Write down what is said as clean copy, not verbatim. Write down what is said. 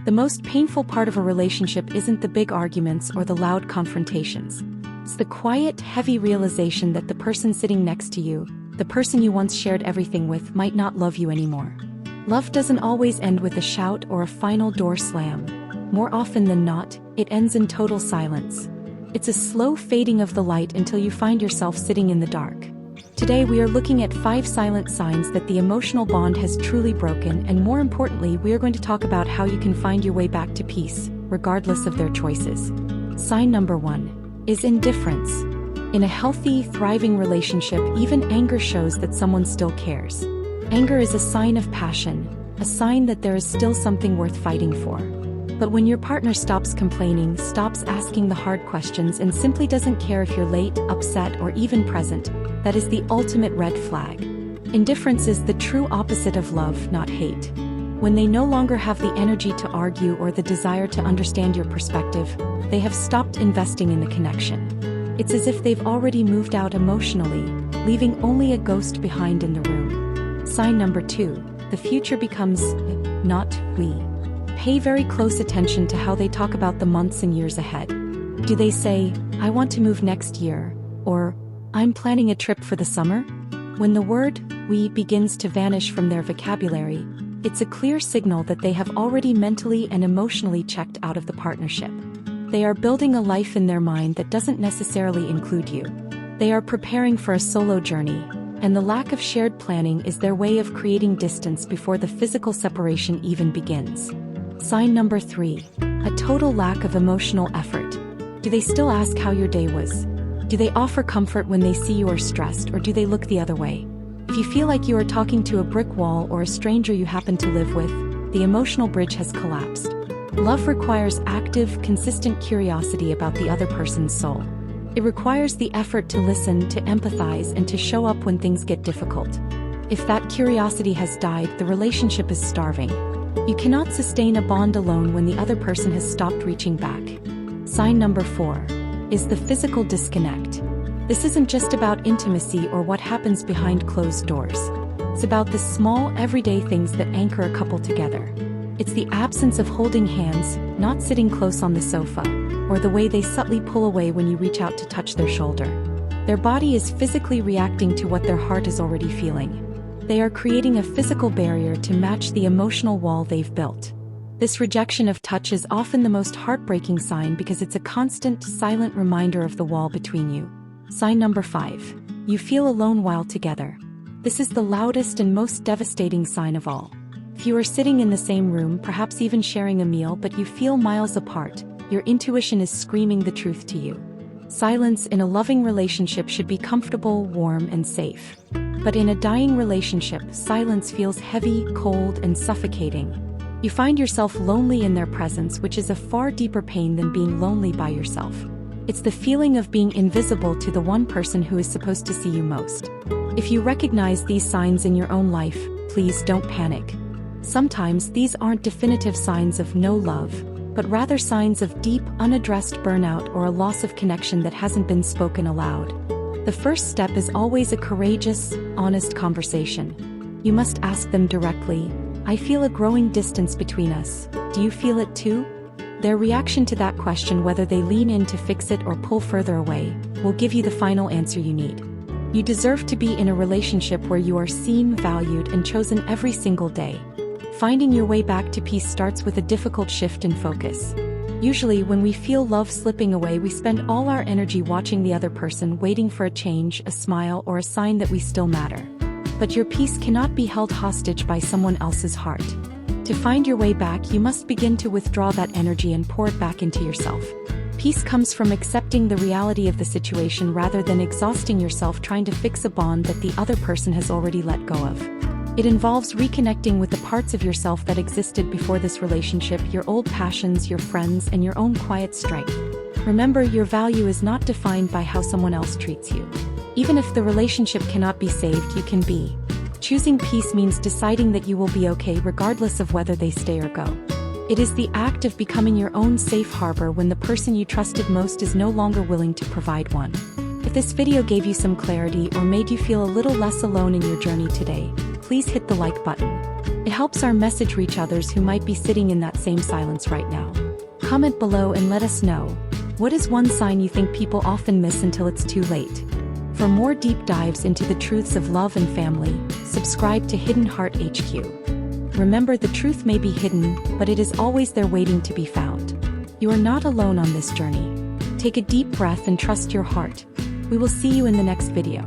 The most painful part of a relationship isn't the big arguments or the loud confrontations. It's the quiet, heavy realization that the person sitting next to you, the person you once shared everything with, might not love you anymore. Love doesn't always end with a shout or a final door slam. More often than not, it ends in total silence. It's a slow fading of the light until you find yourself sitting in the dark. Today we are looking at 5 silent signs that the emotional bond has truly broken, and more importantly, we are going to talk about how you can find your way back to peace, regardless of their choices. Sign number 1 is indifference. In a healthy, thriving relationship, even anger shows that someone still cares. Anger is a sign of passion, a sign that there is still something worth fighting for. But when your partner stops complaining, stops asking the hard questions, and simply doesn't care if you're late, upset, or even present, that is the ultimate red flag. Indifference is the true opposite of love, not hate. When they no longer have the energy to argue or the desire to understand your perspective, they have stopped investing in the connection. It's as if they've already moved out emotionally, leaving only a ghost behind in the room. Sign number 2, the future becomes not we. Pay very close attention to how they talk about the months and years ahead. Do they say, "I want to move next year," or "I'm planning a trip for the summer"? When the word "we" begins to vanish from their vocabulary, it's a clear signal that they have already mentally and emotionally checked out of the partnership. They are building a life in their mind that doesn't necessarily include you. They are preparing for a solo journey, and the lack of shared planning is their way of creating distance before the physical separation even begins. Sign number 3, a total lack of emotional effort. Do they still ask how your day was? Do they offer comfort when they see you are stressed, or do they look the other way? If you feel like you are talking to a brick wall or a stranger you happen to live with, the emotional bridge has collapsed. Love requires active, consistent curiosity about the other person's soul. It requires the effort to listen, to empathize, and to show up when things get difficult. If that curiosity has died, the relationship is starving. You cannot sustain a bond alone when the other person has stopped reaching back. Sign number 4 is the physical disconnect. This isn't just about intimacy or what happens behind closed doors. It's about the small, everyday things that anchor a couple together. It's the absence of holding hands, not sitting close on the sofa, or the way they subtly pull away when you reach out to touch their shoulder. Their body is physically reacting to what their heart is already feeling. They are creating a physical barrier to match the emotional wall they've built. This rejection of touch is often the most heartbreaking sign because it's a constant, silent reminder of the wall between you. Sign number 5. You feel alone while together. This is the loudest and most devastating sign of all. If you are sitting in the same room, perhaps even sharing a meal, but you feel miles apart, your intuition is screaming the truth to you. Silence in a loving relationship should be comfortable, warm, and safe. But in a dying relationship, silence feels heavy, cold, and suffocating. You find yourself lonely in their presence, which is a far deeper pain than being lonely by yourself. It's the feeling of being invisible to the one person who is supposed to see you most. If you recognize these signs in your own life, please don't panic. Sometimes these aren't definitive signs of no love, but rather signs of deep, unaddressed burnout or a loss of connection that hasn't been spoken aloud. The first step is always a courageous, honest conversation. You must ask them directly, "I feel a growing distance between us. Do you feel it too?" Their reaction to that question, whether they lean in to fix it or pull further away, will give you the final answer you need. You deserve to be in a relationship where you are seen, valued, and chosen every single day. Finding your way back to peace starts with a difficult shift in focus. Usually, when we feel love slipping away, we spend all our energy watching the other person, waiting for a change, a smile, or a sign that we still matter. But your peace cannot be held hostage by someone else's heart. To find your way back, you must begin to withdraw that energy and pour it back into yourself. Peace comes from accepting the reality of the situation rather than exhausting yourself trying to fix a bond that the other person has already let go of. It involves reconnecting with the parts of yourself that existed before this relationship, your old passions, your friends, and your own quiet strength. Remember, your value is not defined by how someone else treats you. Even if the relationship cannot be saved, you can be. Choosing peace means deciding that you will be okay regardless of whether they stay or go. It is the act of becoming your own safe harbor when the person you trusted most is no longer willing to provide one. If this video gave you some clarity or made you feel a little less alone in your journey today, please hit the like button. It helps our message reach others who might be sitting in that same silence right now. Comment below and let us know, what is one sign you think people often miss until it's too late? For more deep dives into the truths of love and family, subscribe to Hidden Heart HQ. Remember, the truth may be hidden, but it is always there waiting to be found. You are not alone on this journey. Take a deep breath and trust your heart. We will see you in the next video.